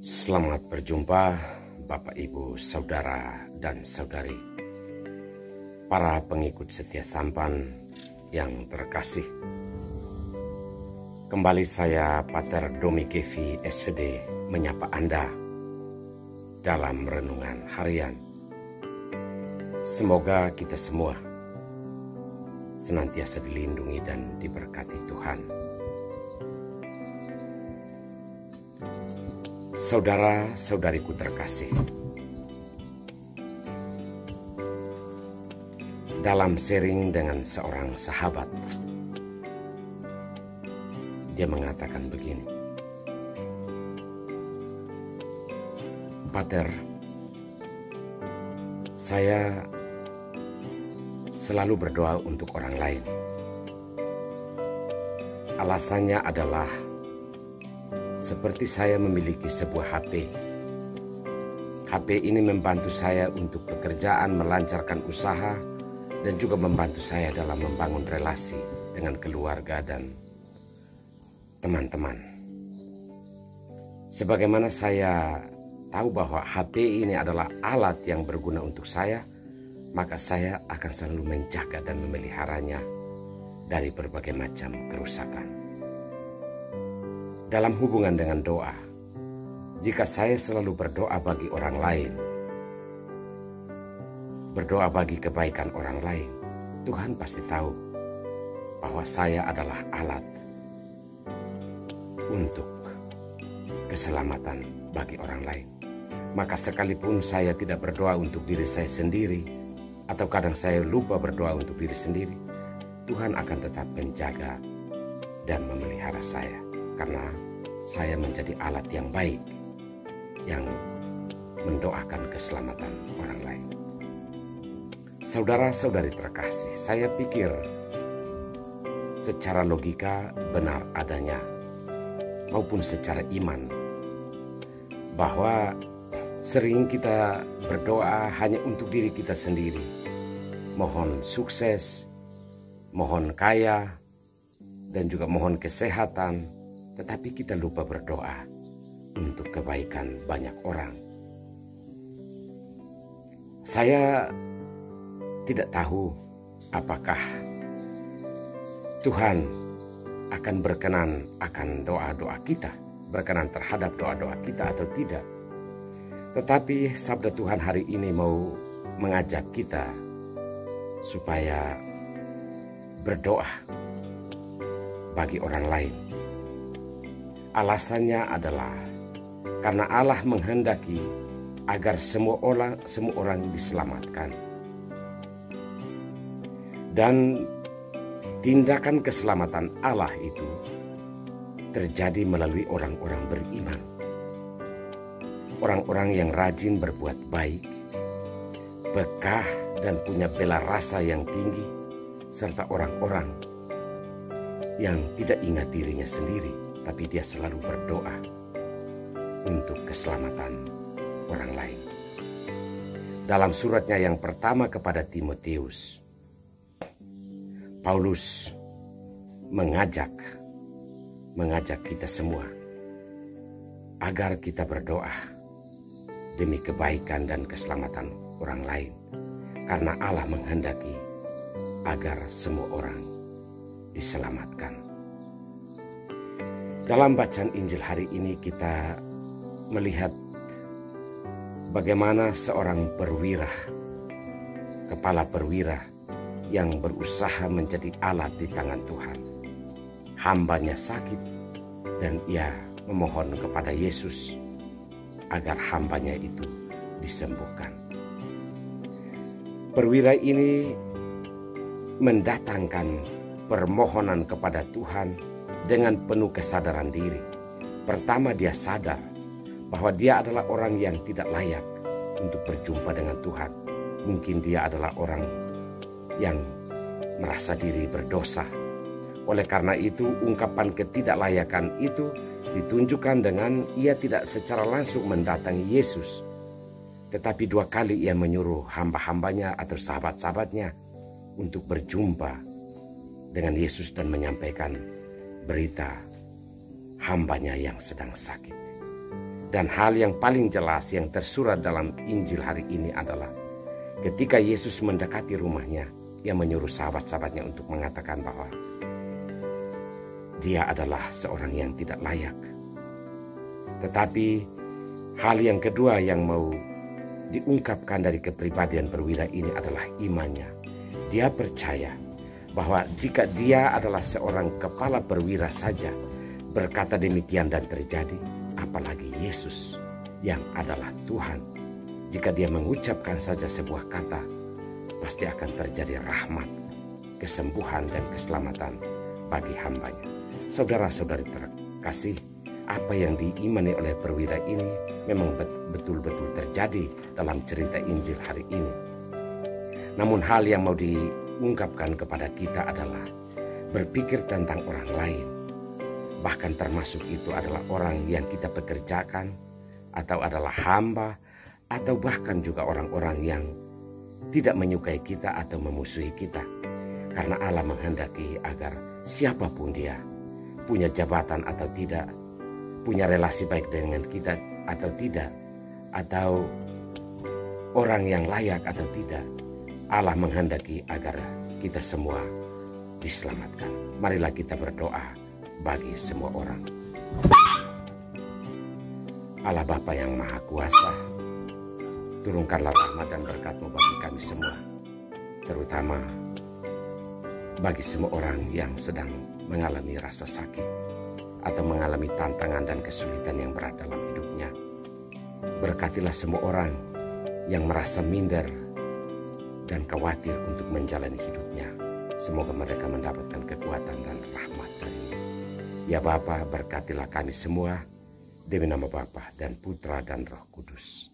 Selamat berjumpa Bapak Ibu, Saudara dan Saudari, para pengikut setia Sampan yang terkasih. Kembali saya Pater Domi Kevi SVD menyapa Anda dalam renungan harian. Semoga kita semua senantiasa dilindungi dan diberkati Tuhan. Saudara-saudariku terkasih, dalam sharing dengan seorang sahabat, dia mengatakan begini, "Pater, saya selalu berdoa untuk orang lain. Alasannya adalah seperti saya memiliki sebuah HP. HP ini membantu saya untuk pekerjaan, melancarkan usaha, dan juga membantu saya dalam membangun relasi dengan keluarga dan teman-teman. Sebagaimana saya tahu bahwa HP ini adalah alat yang berguna untuk saya, maka saya akan selalu menjaga dan memeliharanya dari berbagai macam kerusakan. Dalam hubungan dengan doa, jika saya selalu berdoa bagi orang lain, berdoa bagi kebaikan orang lain, Tuhan pasti tahu bahwa saya adalah alat untuk keselamatan bagi orang lain. Maka sekalipun saya tidak berdoa untuk diri saya sendiri, atau kadang saya lupa berdoa untuk diri sendiri, Tuhan akan tetap menjaga dan memelihara saya. Karena saya menjadi alat yang baik yang mendoakan keselamatan orang lain. Saudara-saudari terkasih, saya pikir secara logika benar adanya maupun secara iman bahwa sering kita berdoa hanya untuk diri kita sendiri. Mohon sukses, mohon kaya, dan juga mohon kesehatan. Tetapi kita lupa berdoa untuk kebaikan banyak orang. Saya tidak tahu apakah Tuhan akan berkenan akan doa-doa kita, berkenan terhadap doa-doa kita atau tidak. Tetapi sabda Tuhan hari ini mau mengajak kita supaya berdoa bagi orang lain. Alasannya adalah karena Allah menghendaki agar semua orang diselamatkan. Dan tindakan keselamatan Allah itu terjadi melalui orang-orang beriman. Orang-orang yang rajin berbuat baik, pekah dan punya bela rasa yang tinggi, serta orang-orang yang tidak ingat dirinya sendiri, tapi dia selalu berdoa untuk keselamatan orang lain. Dalam suratnya yang pertama kepada Timotius, Paulus mengajak kita semua agar kita berdoa demi kebaikan dan keselamatan orang lain, karena Allah menghendaki agar semua orang diselamatkan. Dalam bacaan Injil hari ini kita melihat bagaimana seorang perwira, kepala perwira yang berusaha menjadi alat di tangan Tuhan. Hambanya sakit dan ia memohon kepada Yesus agar hambanya itu disembuhkan. Perwira ini mendatangkan permohonan kepada Tuhan dengan penuh kesadaran diri. Pertama, dia sadar bahwa dia adalah orang yang tidak layak untuk berjumpa dengan Tuhan. Mungkin dia adalah orang yang merasa diri berdosa. Oleh karena itu, ungkapan ketidaklayakan itu ditunjukkan dengan ia tidak secara langsung mendatangi Yesus. Tetapi 2 kali ia menyuruh hamba-hambanya atau sahabat-sahabatnya untuk berjumpa dengan Yesus dan menyampaikan berita hambanya yang sedang sakit. Dan hal yang paling jelas yang tersurat dalam Injil hari ini adalah ketika Yesus mendekati rumahnya, ia menyuruh sahabat-sahabatnya untuk mengatakan bahwa dia adalah seorang yang tidak layak. Tetapi hal yang kedua yang mau diungkapkan dari kepribadian perwira ini adalah imannya. Dia percaya bahwa jika dia adalah seorang kepala perwira saja berkata demikian dan terjadi, apalagi Yesus yang adalah Tuhan. Jika dia mengucapkan saja sebuah kata, pasti akan terjadi rahmat, kesembuhan dan keselamatan bagi hambanya. Saudara-saudari terkasih, apa yang diimani oleh perwira ini memang betul-betul terjadi dalam cerita Injil hari ini. Namun hal yang mau diungkapkan kepada kita adalah berpikir tentang orang lain. Bahkan termasuk itu adalah orang yang kita pekerjakan, atau adalah hamba, atau bahkan juga orang-orang yang tidak menyukai kita atau memusuhi kita. Karena Allah menghendaki agar siapapun dia, punya jabatan atau tidak, punya relasi baik dengan kita atau tidak, atau orang yang layak atau tidak, Allah menghendaki agar kita semua diselamatkan. Marilah kita berdoa bagi semua orang. Allah Bapa yang Maha Kuasa, turunkanlah rahmat dan berkat-Mu bagi kami semua, terutama bagi semua orang yang sedang mengalami rasa sakit atau mengalami tantangan dan kesulitan yang berat dalam hidupnya. Berkatilah semua orang yang merasa minder dan khawatir untuk menjalani hidupnya. Semoga mereka mendapatkan kekuatan dan rahmat dari-Mu. Ya Bapa, berkatilah kami semua, demi nama Bapa dan Putra dan Roh Kudus.